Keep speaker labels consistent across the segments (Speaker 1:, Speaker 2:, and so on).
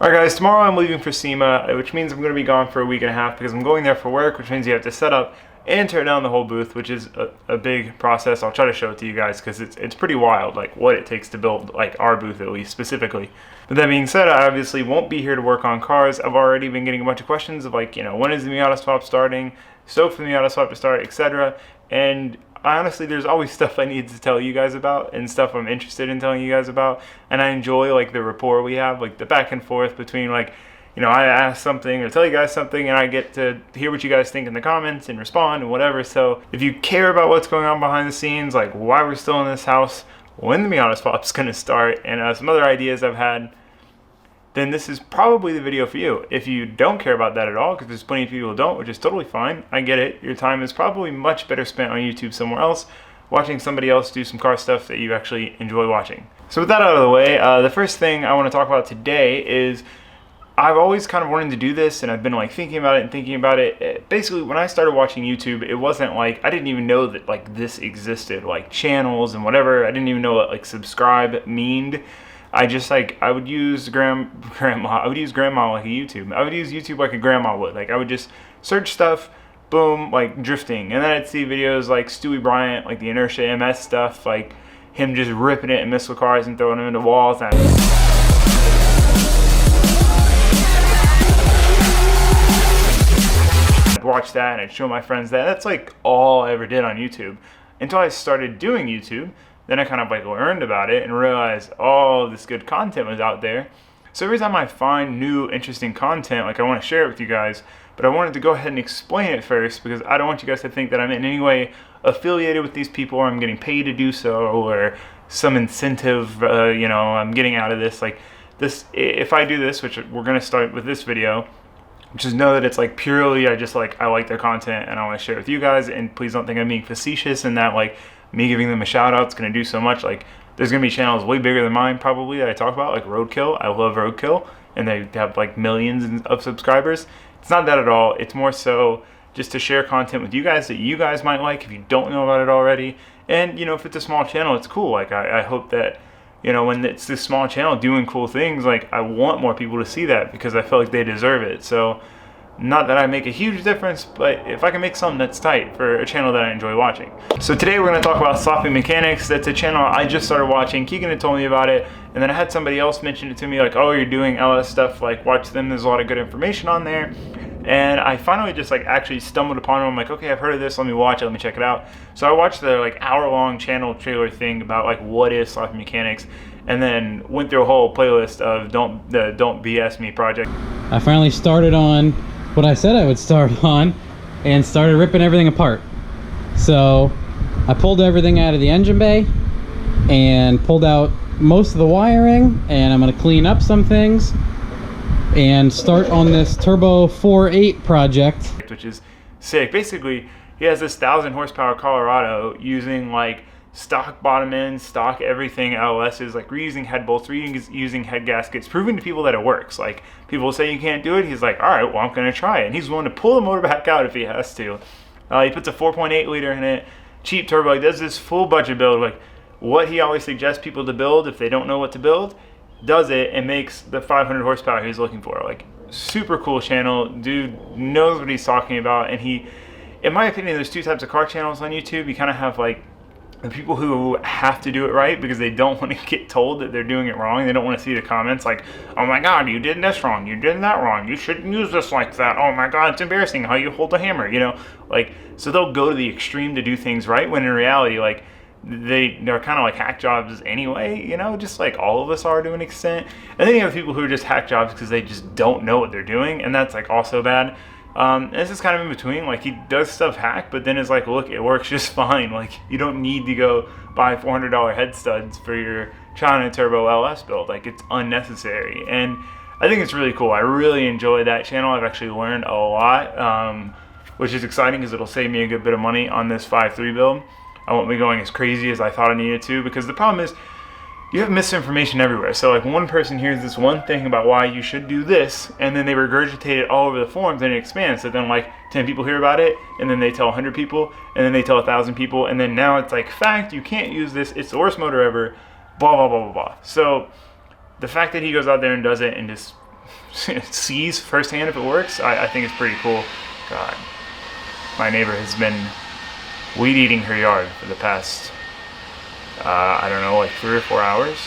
Speaker 1: Alright guys, tomorrow I'm leaving for SEMA, which means I'm going to be gone for a week and a half because I'm going there for work, which means you have to set up and tear down the whole booth, which is a big process. I'll try to show it to you guys because it's pretty wild, like what it takes to build like our booth at least specifically. But that being said, I obviously won't be here to work on cars. I've already been getting a bunch of questions of like, when is the Miata swap starting, stoked for the Miata swap to start, etc. And honestly, there's always stuff I need to tell you guys about and stuff I'm interested in telling you guys about, and I enjoy like the rapport we have, like the back and forth between like, I ask something or tell you guys something and I get to hear what you guys think in the comments and respond and whatever. So if you care about what's going on behind the scenes, like why we're still in this house, when the Miata swap's going to start, and some other ideas I've had, then this is probably the video for you. If you don't care about that at all, because there's plenty of people who don't, which is totally fine, I get it. Your time is probably much better spent on YouTube somewhere else, watching somebody else do some car stuff that you actually enjoy watching. So with that out of the way, the first thing I want to talk about today is I've always kind of wanted to do this, and I've been like thinking about it. Basically, when I started watching YouTube, it wasn't like, I didn't even know that like this existed, like channels and whatever. I didn't even know what like subscribe meaned. I just like, I would use grandma like a YouTube. I would use YouTube like a grandma would. Like I would just search stuff, boom, like drifting. And then I'd see videos like Stewie Bryant, like the Inertia MS stuff, like him just ripping it in missile cars and throwing them into walls. And I'd watch that and I'd show my friends that. That's like all I ever did on YouTube. Until I started doing YouTube. Then I kind of like learned about it and realized all this good content was out there. So every time I find new interesting content, like I want to share it with you guys, but I wanted to go ahead and explain it first because I don't want you guys to think that I'm in any way affiliated with these people or I'm getting paid to do so or some incentive, I'm getting out of this. Like this, if I do this, which we're going to start with this video, just know that it's like purely, I like their content and I want to share it with you guys. And please don't think I'm being facetious in that like, me giving them a shout out is going to do so much. Like there's going to be channels way bigger than mine probably that I talk about, like Roadkill. I love Roadkill and they have like millions of subscribers. It's not that at all. It's more so just to share content with you guys that you guys might like if you don't know about it already. And if it's a small channel, it's cool. Like I hope that when it's this small channel doing cool things, like I want more people to see that because I feel like they deserve it. So not that I make a huge difference, but if I can make something that's tight for a channel that I enjoy watching. So today we're going to talk about Sloppy Mechanics. That's a channel I just started watching. Keegan had told me about it, and then I had somebody else mention it to me, like, oh, you're doing LS stuff, like watch them, there's a lot of good information on there. And I finally just like actually stumbled upon it. I'm like, okay, I've heard of this, let me watch it, let me check it out. So I watched the like hour-long channel trailer thing about like what is Sloppy Mechanics, and then went through a whole playlist of Don't BS Me project.
Speaker 2: I finally started on what I said I would start on and started ripping everything apart. So I pulled everything out of the engine bay and pulled out most of the wiring, and I'm going to clean up some things and start on this Turbo 4.8 project,
Speaker 1: which is sick. Basically, he has this 1,000 horsepower Colorado using like stock bottom end, stock everything LS's, like reusing head bolts, reusing head gaskets, proving to people that it works. Like people say you can't do it, he's like, all right, well I'm gonna try it, and he's willing to pull the motor back out if he has to. He puts a 4.8 liter in it, cheap turbo. He does this full budget build, like what he always suggests people to build if they don't know what to build, does it and makes the 500 horsepower he's looking for. Like super cool channel, dude knows what he's talking about. And he, in my opinion, there's two types of car channels on YouTube. You kind of have like the people who have to do it right because they don't want to get told that they're doing it wrong. They don't want to see the comments like, oh my god, you did this wrong, you did that wrong, you shouldn't use this like that, oh my god, it's embarrassing how you hold the hammer, like, so they'll go to the extreme to do things right, when in reality, like, they're kind of like hack jobs anyway, just like all of us are to an extent. And then you have people who are just hack jobs because they just don't know what they're doing, and that's like also bad. And this is kind of in between. Like he does stuff hack, but then it's like, look, it works just fine. Like you don't need to go buy $400 head studs for your China Turbo LS build. Like it's unnecessary, and I think it's really cool. I really enjoy that channel. I've actually learned a lot, which is exciting because it'll save me a good bit of money on this 5.3 build. I won't be going as crazy as I thought I needed to, because the problem is you have misinformation everywhere. So like one person hears this one thing about why you should do this, and then they regurgitate it all over the forums, and it expands. So then like 10 people hear about it, and then they tell 100 people, and then they tell 1,000 people, and then now it's like, fact, you can't use this, it's the worst motor ever, blah, blah, blah, blah, blah. So the fact that he goes out there and does it and just sees firsthand if it works, I think it's pretty cool. God, my neighbor has been weed eating her yard for the past, I don't know, like 3 or 4 hours.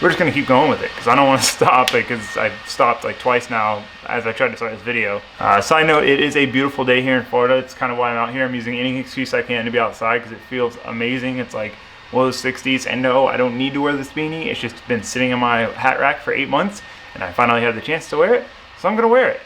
Speaker 1: We're just gonna keep going with it because I don't want to stop it, because I've stopped like twice now as I tried to start this video. Side note, it is a beautiful day here in Florida. It's kind of why I'm out here. I'm using any excuse I can to be outside because it feels amazing. It's like low 60s, and no, I don't need to wear this beanie. It's just been sitting in my hat rack for 8 months, and I finally have the chance to wear it, so I'm gonna wear it.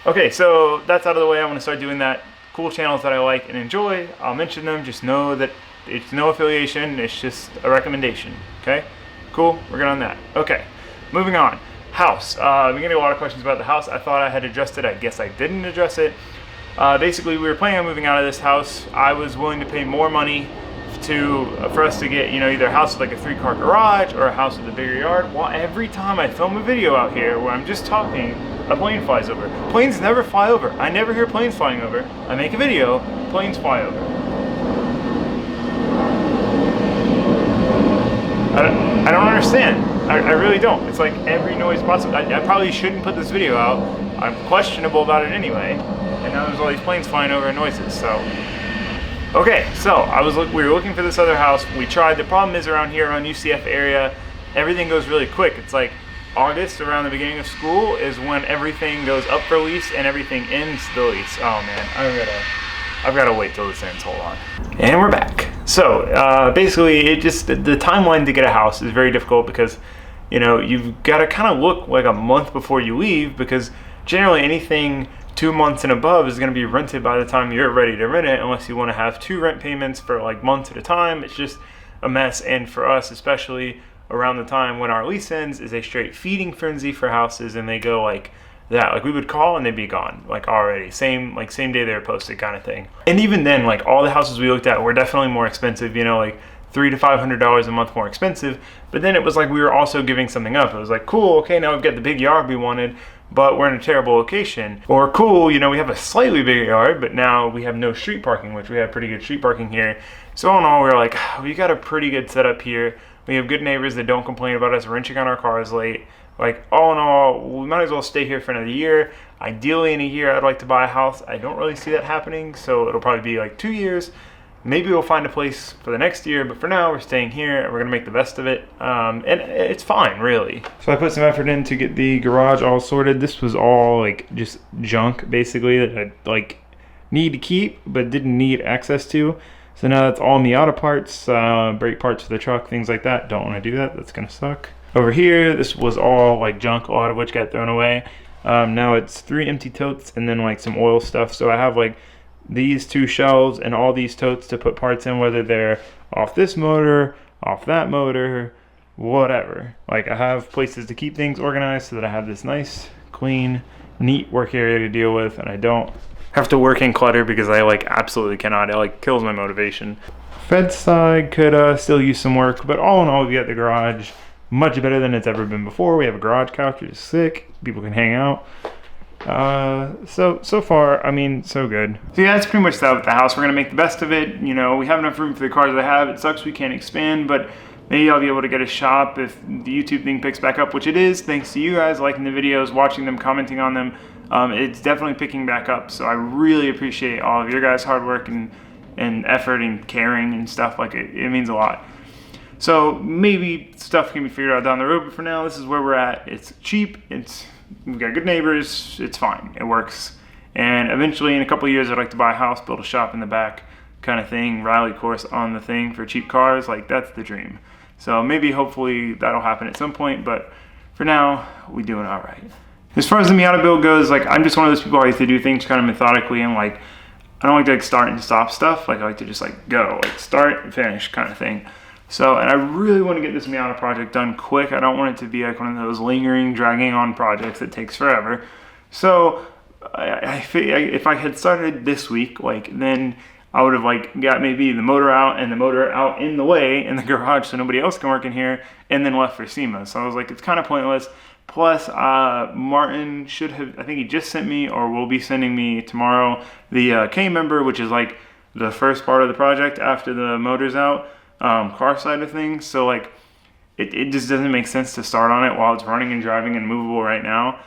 Speaker 1: Okay, so that's out of the way. I'm gonna start doing that. Cool channels that I like and enjoy, I'll mention them. Just know that it's no affiliation, it's just a recommendation, okay? Cool, we're good on that. Okay, moving on. House. I've been getting a lot of questions about the house. I thought I had addressed it. I guess I didn't address it. Basically, we were planning on moving out of this house. I was willing to pay more money for us to get, you know, either a house with like a 3-car garage or a house with a bigger yard. Well, every time I film a video out here where I'm just talking, a plane flies over. Planes never fly over. I never hear planes flying over. I make a video, planes fly over. I don't understand. I really don't. It's like every noise possible. I probably shouldn't put this video out. I'm questionable about it anyway. And now there's all these planes flying over and noises, so. Okay, so we were looking for this other house. We tried. The problem is around here, around UCF area, everything goes really quick. It's like August, around the beginning of school, is when everything goes up for lease and everything ends the lease. Oh man, I've got to wait till this ends. Hold on. And we're back. So basically, the timeline to get a house is very difficult because, you know, you've got to kind of look like a month before you leave, because generally anything 2 months and above is going to be rented by the time you're ready to rent it, unless you want to have 2 rent payments for like months at a time. It's just a mess. And for us, especially around the time when our lease ends, is a straight feeding frenzy for houses, and they go like that. Like we would call and they'd be gone like already, same day they were posted kind of thing. And even then, like all the houses we looked at were definitely more expensive, you know, like $300 to $500 a month more expensive. But then it was like we were also giving something up. It was like, cool, okay, now we've got the big yard we wanted, but we're in a terrible location. Or cool, you know, we have a slightly bigger yard, but now we have no street parking, which we have pretty good street parking here. So all in all, we were like, we got a pretty good setup here. We have good neighbors that don't complain about us wrenching on our cars late. Like, all in all, we might as well stay here for another year. Ideally, in a year, I'd like to buy a house. I don't really see that happening, so it'll probably be like 2 years. Maybe we'll find a place for the next year, but for now, we're staying here, and we're going to make the best of it. And it's fine, really. So I put some effort in to get the garage all sorted. This was all, like, just junk, basically, that I, like, need to keep, but didn't need access to. So now that's all Miata parts, brake parts for the truck, things like that. Don't want to do that. That's going to suck. Over here, this was all like junk, a lot of which got thrown away. Now it's 3 empty totes and then like some oil stuff. So I have like these 2 shelves and all these totes to put parts in, whether they're off this motor, off that motor, whatever. Like I have places to keep things organized so that I have this nice, clean, neat work area to deal with, and I don't have to work in clutter because I like absolutely cannot. It like kills my motivation. Fed side could still use some work, but all in all, we got the garage much better than it's ever been before. We have a garage couch, which is sick. People can hang out. So far, I mean, so good. So yeah, that's pretty much that with the house. We're gonna make the best of it. You know, we have enough room for the cars I have. It sucks we can't expand, but maybe I'll be able to get a shop if the YouTube thing picks back up, which it is, thanks to you guys liking the videos, watching them, commenting on them. It's definitely picking back up. So I really appreciate all of your guys' hard work and effort and caring and stuff. Like it means a lot. So maybe stuff can be figured out down the road, but for now, this is where we're at. It's cheap, we've got good neighbors, it's fine, it works. And eventually, in a couple of years, I'd like to buy a house, build a shop in the back, kind of thing, rally course on the thing for cheap cars. Like, that's the dream. So maybe, hopefully, that'll happen at some point, but for now, we're doing all right. As far as the Miata build goes, like, I'm just one of those people who like to do things kind of methodically, and like, I don't like to like start and stop stuff. Like, I like to just like go, like start and finish kind of thing. So, and I really want to get this Miata project done quick. I don't want it to be like one of those lingering, dragging on projects that takes forever. So, if I had started this week, like, then I would have like got maybe the motor out and the motor out in the way in the garage so nobody else can work in here, and then left for SEMA. So I was like, it's kind of pointless. Plus, Martin should have, I think he just sent me or will be sending me tomorrow the K member, which is like the first part of the project after the motor's out. Car side of things. So like it just doesn't make sense to start on it while it's running and driving and movable right now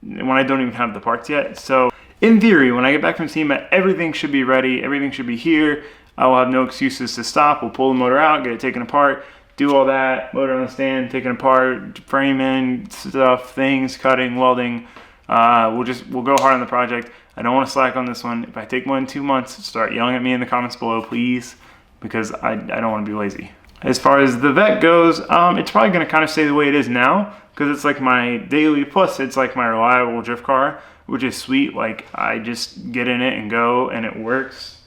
Speaker 1: when I don't even have the parts yet. So in theory, when I get back from SEMA, everything should be ready. Everything should be here. I will have no excuses to stop. We'll pull the motor out, get it taken apart, do all that, motor on the stand, taken apart, frame in stuff, things, cutting, welding. We'll go hard on the project. I don't want to slack on this one. If I take more than 2 months, start yelling at me in the comments below, please, because I don't want to be lazy. As far as the Vette goes, it's probably going to kind of stay the way it is now, because it's like my daily, plus it's like my reliable drift car, which is sweet. Like, I just get in it and go, and it works.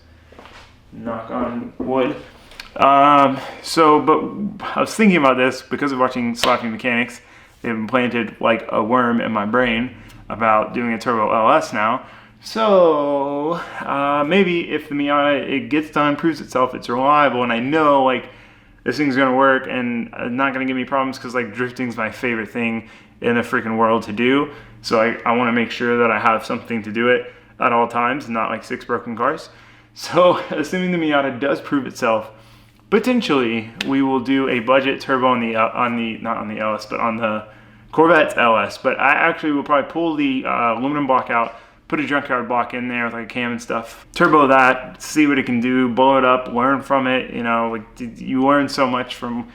Speaker 1: Knock on wood. But I was thinking about this because of watching Sloppy Mechanics. They've implanted like a worm in my brain about doing a turbo LS now. So maybe if the Miata, it gets done, proves itself, it's reliable, and I know like this thing's gonna work and not gonna give me problems, because like drifting's my favorite thing in the freaking world to do. So I want to make sure that I have something to do it at all times, not like 6 broken cars. So assuming the Miata does prove itself, potentially we will do a budget turbo on the not on the LS, but on the Corvette's LS. But I actually will probably pull the aluminum block out, put a junkyard block in there with like a cam and stuff, turbo that, see what it can do, blow it up, learn from it. You know, like you learn so much from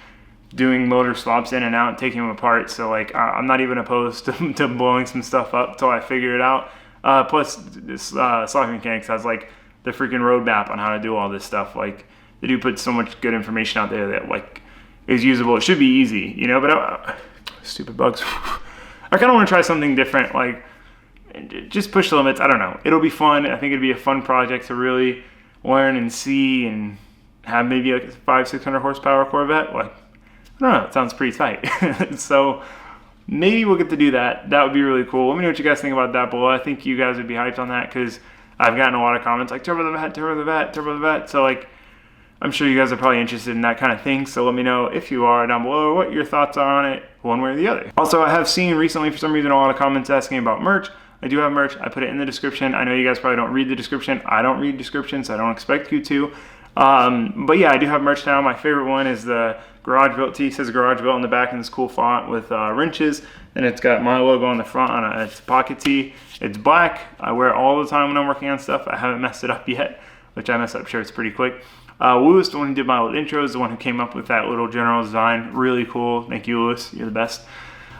Speaker 1: doing motor swaps in and out and taking them apart. So like I'm not even opposed to blowing some stuff up till I figure it out. Plus this Sloppy Mechanics has like the freaking roadmap on how to do all this stuff. Like they do put so much good information out there that like is usable. It should be easy, you know, but stupid bugs. I kind of want to try something different, like just push the limits. I don't know. It'll be fun. I think it'd be a fun project to really learn and see and have maybe like a 500-600 horsepower Corvette. Like, I don't know. It sounds pretty tight. So maybe we'll get to do that. That would be really cool. Let me know what you guys think about that below. I think you guys would be hyped on that, because I've gotten a lot of comments like turbo the Vette, turbo the Vette, turbo the Vette. So like, I'm sure you guys are probably interested in that kind of thing. So let me know if you are down below what your thoughts are on it, one way or the other. Also, I have seen recently for some reason a lot of comments asking about merch. I do have merch. I put it in the description. I know you guys probably don't read the description. I don't read descriptions. I don't expect you to. But yeah, I do have merch now. My favorite one is the Garage Built tee. It says Garage Built on the back in this cool font with wrenches. Then it's got my logo on the front on it's a pocket tee. It's black. I wear it all the time when I'm working on stuff. I haven't messed it up yet, which I mess up shirts pretty quick. Lewis, the one who did my little intros, the one who came up with that little general design. Really cool. Thank you, Lewis. You're the best.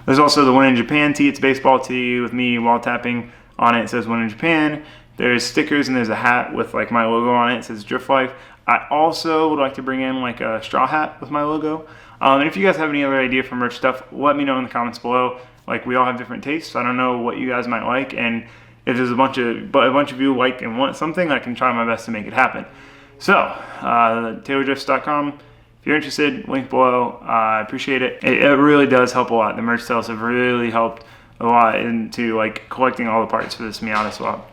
Speaker 1: There's also the One in Japan tee. It's a baseball tee with me while tapping on it. It says One in Japan. There's stickers and there's a hat with like my logo on it. It says Drift Life. I also would like to bring in like a straw hat with my logo. And if you guys have any other idea for merch stuff, let me know in the comments below. Like, we all have different tastes, so I don't know what you guys might like. And if there's a bunch of you like and want something, I can try my best to make it happen. So, TaylorDrifts.com. If you're interested, link below. I appreciate it. It really does help a lot. The merch sales have really helped a lot into like collecting all the parts for this Miata swap.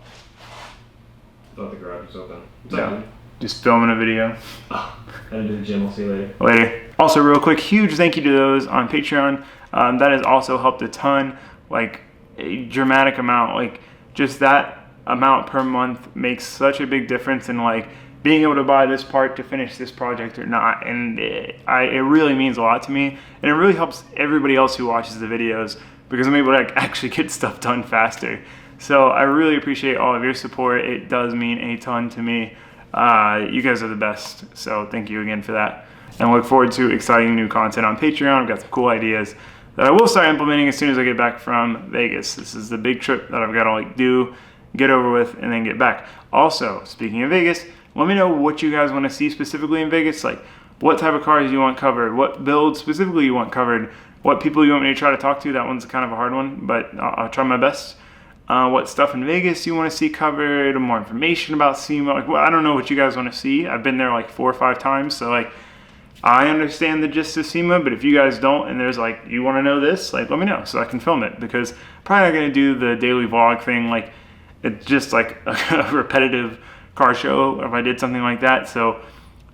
Speaker 3: I thought the garage was open.
Speaker 1: Yeah. Just filming a video.
Speaker 3: Oh, gotta do the gym. I'll see you later.
Speaker 1: Later. Also, real quick, huge thank you to those on Patreon. That has also helped a ton. Like, a dramatic amount. Like, just that amount per month makes such a big difference in like being able to buy this part to finish this project or not. And it really means a lot to me. And it really helps everybody else who watches the videos, because I'm able to like, actually get stuff done faster. So I really appreciate all of your support. It does mean a ton to me. You guys are the best. So thank you again for that. And I look forward to exciting new content on Patreon. I've got some cool ideas that I will start implementing as soon as I get back from Vegas. This is the big trip that I've got to like do, get over with, and then get back. Also, speaking of Vegas, let me know what you guys want to see specifically in Vegas. Like, what type of cars you want covered, what builds specifically you want covered, what people you want me to try to talk to. That one's kind of a hard one, but I'll try my best. What stuff in Vegas you want to see covered, more information about SEMA. Like, well, I don't know what you guys want to see. I've been there like 4 or 5 times, so like, I understand the gist of SEMA, but if you guys don't and there's like, you want to know this, like, let me know so I can film it, because I'm probably not going to do the daily vlog thing. Like, it's just like a repetitive car show if I did something like that. So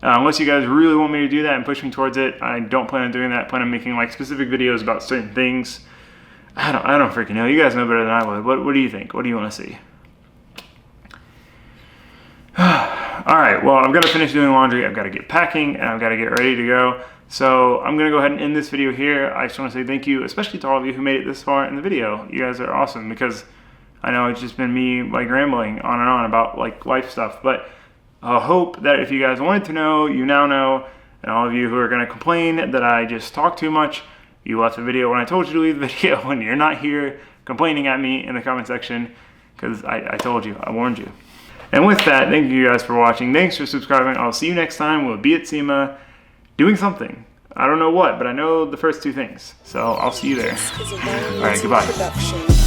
Speaker 1: unless you guys really want me to do that and push me towards it, I don't plan on doing that. I plan on making like specific videos about certain things. I don't freaking know. You guys know better than I would. What do you think? What do you want to see? All right, well, I've got to finish doing laundry. I've got to get packing, and I've got to get ready to go So I'm gonna go ahead and end this video here. I just want to say thank you, especially to all of you who made it this far in the video. You guys are awesome, because I know it's just been me like rambling on and on about like life stuff, but I hope that if you guys wanted to know, you now know, and all of you who are gonna complain that I just talk too much, you left the video when I told you to leave the video, and you're not here complaining at me in the comment section, because I told you, I warned you. And with that, thank you guys for watching. Thanks for subscribing. I'll see you next time. We'll be at SEMA doing something. I don't know what, but I know the first two things. So I'll see you there. All right, goodbye.